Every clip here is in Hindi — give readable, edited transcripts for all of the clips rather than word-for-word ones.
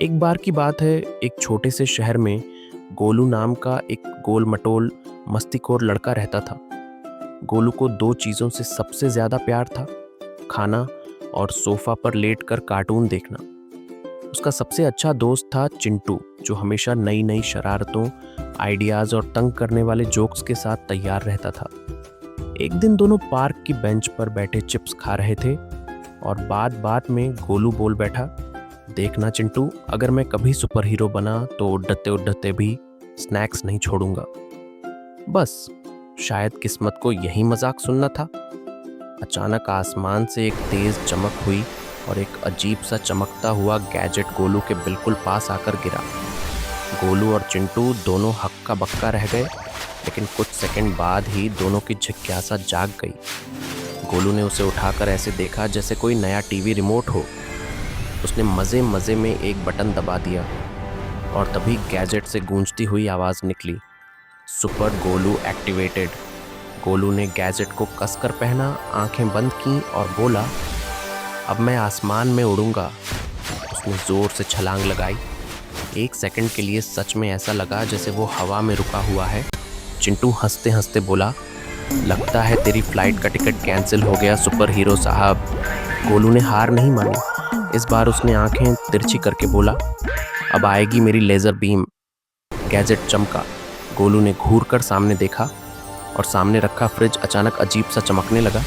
एक बार की बात है, एक छोटे से शहर में गोलू नाम का एक गोल मटोल मस्तीखोर लड़का रहता था। गोलू को दो चीज़ों से सबसे ज़्यादा प्यार था, खाना और सोफा पर लेटकर कार्टून देखना। उसका सबसे अच्छा दोस्त था चिंटू, जो हमेशा नई नई शरारतों, आइडियाज़ और तंग करने वाले जोक्स के साथ तैयार रहता था। एक दिन दोनों पार्क की बेंच पर बैठे चिप्स खा रहे थे और बात बात में गोलू बोल बैठा, देखना चिंटू, अगर मैं कभी सुपर हीरो बना तो उड़ते उड़ते भी स्नैक्स नहीं छोड़ूंगा। बस शायद किस्मत को यही मजाक सुनना था। अचानक आसमान से एक तेज चमक हुई और एक अजीब सा चमकता हुआ गैजेट गोलू के बिल्कुल पास आकर गिरा। गोलू और चिंटू दोनों हक्का बक्का रह गए, लेकिन कुछ सेकंड बाद ही दोनों की जिज्ञासा जाग गई। गोलू ने उसे उठाकर ऐसे देखा जैसे कोई नया टीवी रिमोट हो। उसने मज़े मज़े में एक बटन दबा दिया और तभी गैजेट से गूंजती हुई आवाज़ निकली, सुपर गोलू एक्टिवेटेड। गोलू ने गैजेट को कसकर पहना, आंखें बंद की और बोला, अब मैं आसमान में उड़ूंगा। उसने ज़ोर से छलांग लगाई। एक सेकंड के लिए सच में ऐसा लगा जैसे वो हवा में रुका हुआ है। चिंटू हंसते हंसते बोला, लगता है तेरी फ्लाइट का टिकट कैंसिल हो गया सुपर हीरो साहब। गोलू ने हार नहीं मानी। इस बार उसने आंखें तिरछी करके बोला, अब आएगी मेरी लेज़र बीम। गैजेट चमका। गोलू ने घूर कर सामने देखा और सामने रखा फ्रिज अचानक अजीब सा चमकने लगा।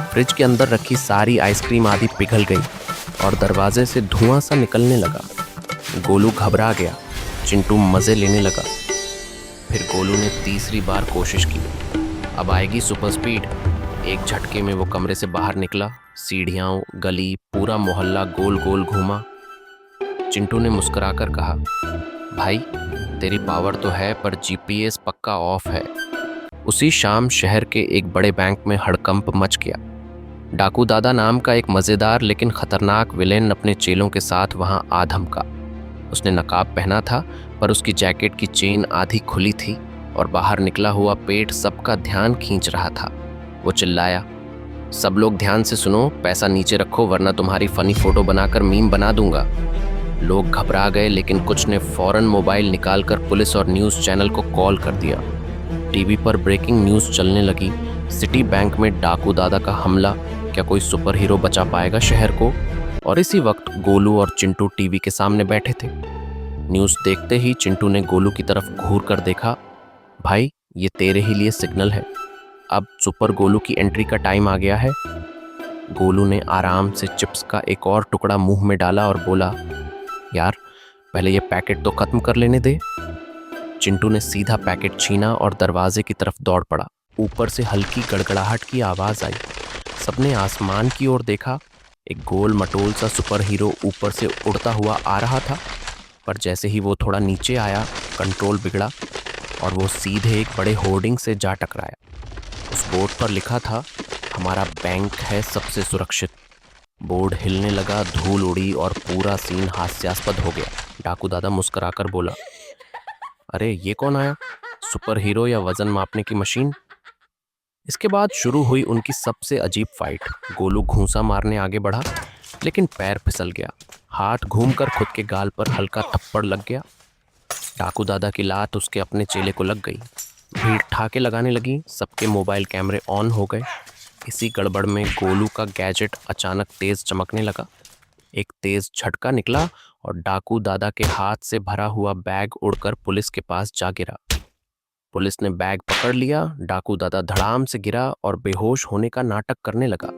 फ्रिज के अंदर रखी सारी आइसक्रीम आदि पिघल गई और दरवाजे से धुआं सा निकलने लगा। गोलू घबरा गया। चिंटू मज़े लेने लगा। फिर गोलू ने तीसरी बार कोशिश की, अब आएगी सुपर स्पीड। एक झटके में वो कमरे से बाहर निकला। सीढ़ियाँ, गली, पूरा मोहल्ला गोल गोल घूमा। चिंटू ने मुस्कुराकर कहा, भाई तेरी पावर तो है पर जीपीएस पक्का ऑफ है। उसी शाम शहर के एक बड़े बैंक में हड़कंप मच गया। डाकू दादा नाम का एक मज़ेदार लेकिन खतरनाक विलेन अपने चेलों के साथ वहां आ धमका। उसने नकाब पहना था पर उसकी जैकेट की चेन आधी खुली थी और बाहर निकला हुआ पेट सबका ध्यान खींच रहा था। वो चिल्लाया, सब लोग ध्यान से सुनो, पैसा नीचे रखो वरना तुम्हारी फनी फोटो बनाकर मीम बना दूंगा। लोग घबरा गए, लेकिन कुछ ने फौरन मोबाइल निकालकर पुलिस और न्यूज़ चैनल को कॉल कर दिया। टीवी पर ब्रेकिंग न्यूज़ चलने लगी, सिटी बैंक में डाकू दादा का हमला, क्या कोई सुपर हीरो बचा पाएगा शहर को। और इसी वक्त गोलू और चिंटू टीवी के सामने बैठे थे। न्यूज़ देखते ही चिंटू ने गोलू की तरफ घूर कर देखा, भाई ये तेरे ही लिए सिग्नल है, अब सुपर गोलू की एंट्री का टाइम आ गया है। गोलू ने आराम से चिप्स का एक और टुकड़ा मुंह में डाला और बोला, यार पहले ये पैकेट तो खत्म कर लेने दे। चिंटू ने सीधा पैकेट छीना और दरवाजे की तरफ दौड़ पड़ा। ऊपर से हल्की गड़गड़ाहट की आवाज़ आई। सबने आसमान की ओर देखा। एक गोल मटोल सा सुपर हीरो ऊपर से उड़ता हुआ आ रहा था, पर जैसे ही वो थोड़ा नीचे आया, कंट्रोल बिगड़ा और वो सीधे एक बड़े होर्डिंग से जा टकराया। उस बोर्ड पर लिखा था, हमारा बैंक है सबसे सुरक्षित। बोर्ड हिलने लगा, धूल उड़ी और पूरा सीन हास्यास्पद हो गया। डाकू दादा मुस्कुराकर बोला, अरे ये कौन आया, सुपर हीरो या वजन मापने की मशीन। इसके बाद शुरू हुई उनकी सबसे अजीब फाइट। गोलू घूंसा मारने आगे बढ़ा, लेकिन पैर फिसल गया। हाथ घूमकर खुद के गाल पर हल्का थप्पड़ लग गया। डाकू दादा की लात उसके अपने चेले को लग गई। भीड़ ठाके लगाने लगी, सबके मोबाइल कैमरे ऑन हो गए। इसी गड़बड़ में गोलू का गैजेट अचानक तेज चमकने लगा। एक तेज झटका निकला और डाकू दादा के हाथ से भरा हुआ बैग उड़कर पुलिस के पास जा गिरा। पुलिस ने बैग पकड़ लिया। डाकू दादा धड़ाम से गिरा और बेहोश होने का नाटक करने लगा।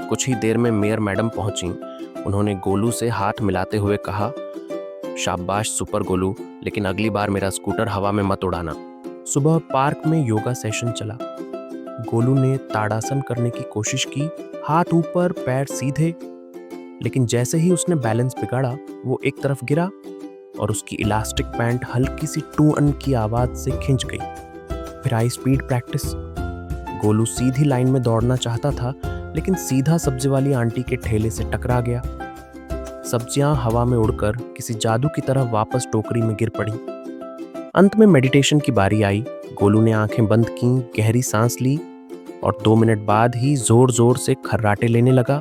कुछ ही देर में मेयर मैडम पहुंची। उन्होंने गोलू से हाथ मिलाते हुए कहा, शाबाश सुपर गोलू, लेकिन अगली बार मेरा स्कूटर हवा में मत उड़ाना। सुबह पार्क में योगा सेशन चला। गोलू ने ताड़ासन करने की कोशिश की, हाथ ऊपर पैर सीधे, लेकिन जैसे ही उसने बैलेंस बिगाड़ा, वो एक तरफ गिरा और उसकी इलास्टिक पैंट हल्की सी टूअन की आवाज से खिंच गई। फिर हाई स्पीड प्रैक्टिस। गोलू सीधी लाइन में दौड़ना चाहता था, लेकिन सीधा सब्जी वाली आंटी के ठेले से टकरा गया। सब्जियां हवा में उड़कर किसी जादू की तरह वापस टोकरी में गिर पड़ी। अंत में मेडिटेशन की बारी आई। गोलू ने आंखें बंद की, गहरी सांस ली और 2 मिनट बाद ही जोर जोर से खर्राटे लेने लगा।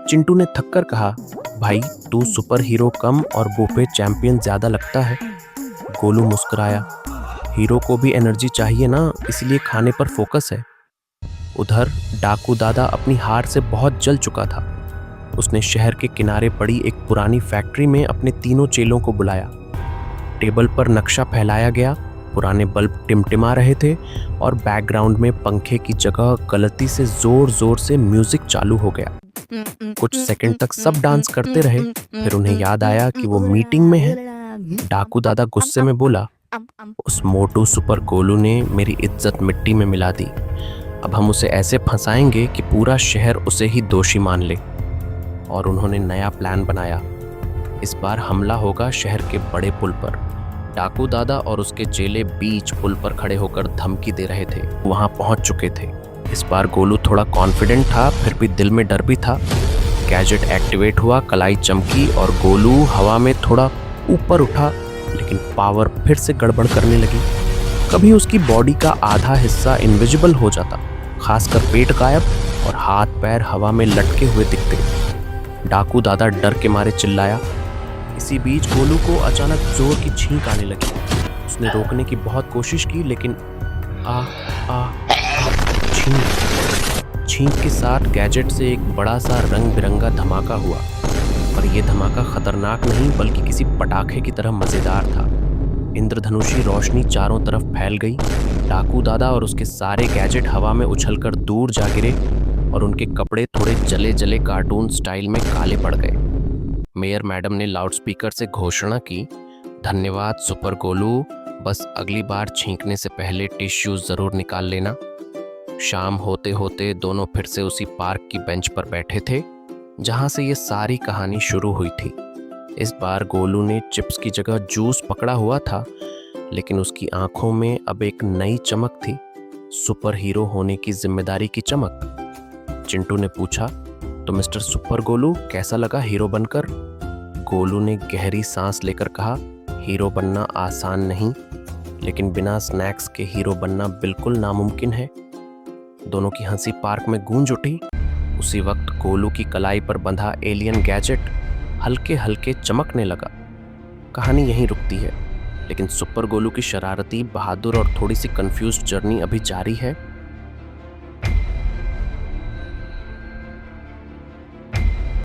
चिंटू ने थककर कहा, भाई, तू सुपर हीरो कम और बुफे चैंपियन ज्यादा लगता है। गोलू मुस्कुराया। हीरो को भी एनर्जी चाहिए ना, इसलिए खाने पर फोकस है। उधर डाकू दादा अपनी हार से बहुत जल चुका था। उसने शहर के किनारे पड़ी एक पुरानी फैक्ट्री में अपने तीनों चेलों को बुलाया। टेबल पर नक्शा फैलाया गया, पुराने बल्ब टिमटिमा रहे थे और बैकग्राउंड में पंखे की जगह गलती से जोर जोर से म्यूजिक चालू हो गया। कुछ सेकंड तक सब डांस करते रहे, फिर उन्हें याद आया कि वो मीटिंग में है। डाकू दादा गुस्से में बोला, उस मोटू सुपर गोलू ने मेरी इज्जत मिट्टी में मिला दी। अब हम उसे ऐसे फंसाएंगे कि पूरा शहर उसे ही दोषी मान ले। और उन्होंने नया प्लान बनाया। इस बार हमला होगा शहर के बड़े पुल पर। डाकू दादा और उसके चेले बीच पुल पर खड़े होकर धमकी दे रहे थे। वहां पहुंच चुके थे। इस बार गोलू थोड़ा कॉन्फिडेंट था, फिर भी दिल में डर भी था। गैजेट एक्टिवेट हुआ, कलाई चमकी और गोलू हवा में थोड़ा ऊपर उठा, लेकिन पावर फिर से गड़बड़ करने लगी। कभी उसकी बॉडी का आधा हिस्सा इनविजिबल हो जाता, खासकर पेट गायब और हाथ पैर हवा में लटके हुए दिखते। डाकू दादा डर के मारे चिल्लाया। इसी बीच गोलू को अचानक जोर की छींक आने लगी। उसने रोकने की बहुत कोशिश की, लेकिन छींक के साथ गैजेट से एक बड़ा सा रंग बिरंगा धमाका हुआ। पर यह धमाका खतरनाक नहीं, बल्कि किसी पटाखे की तरह मजेदार था। इंद्रधनुषी रोशनी चारों तरफ फैल गई। डाकू दादा और उसके सारे गैजेट हवा में उछलकर दूर जा गिरे और उनके कपड़े थोड़े जले जले कार्टून स्टाइल में काले पड़ गए। मेयर मैडम ने लाउडस्पीकर से घोषणा की, धन्यवाद सुपर गोलू, बस अगली बार छींकने से पहले टिश्यू जरूर निकाल लेना। शाम होते होते दोनों फिर से उसी पार्क की बेंच पर बैठे थे जहां से ये सारी कहानी शुरू हुई थी। इस बार गोलू ने चिप्स की जगह जूस पकड़ा हुआ था, लेकिन उसकी आंखों में अब एक नई चमक थी, सुपर हीरो होने की जिम्मेदारी की चमक। चिंटू ने पूछा, तो मिस्टर सुपर गोलू कैसा लगा हीरो बनकर? गोलू ने गहरी सांस लेकर कहा, हीरो बनना आसान नहीं, लेकिन बिना स्नैक्स के हीरो बनना बिल्कुल नामुमकिन है। दोनों की हंसी पार्क में गूंज उठी। उसी वक्त गोलू की कलाई पर बंधा एलियन गैजेट हल्के हल्के चमकने लगा। कहानी यहीं रुकती है, लेकिन सुपर गोलू की शरारती, बहादुर और थोड़ी सी कंफ्यूज्ड जर्नी अभी जारी है।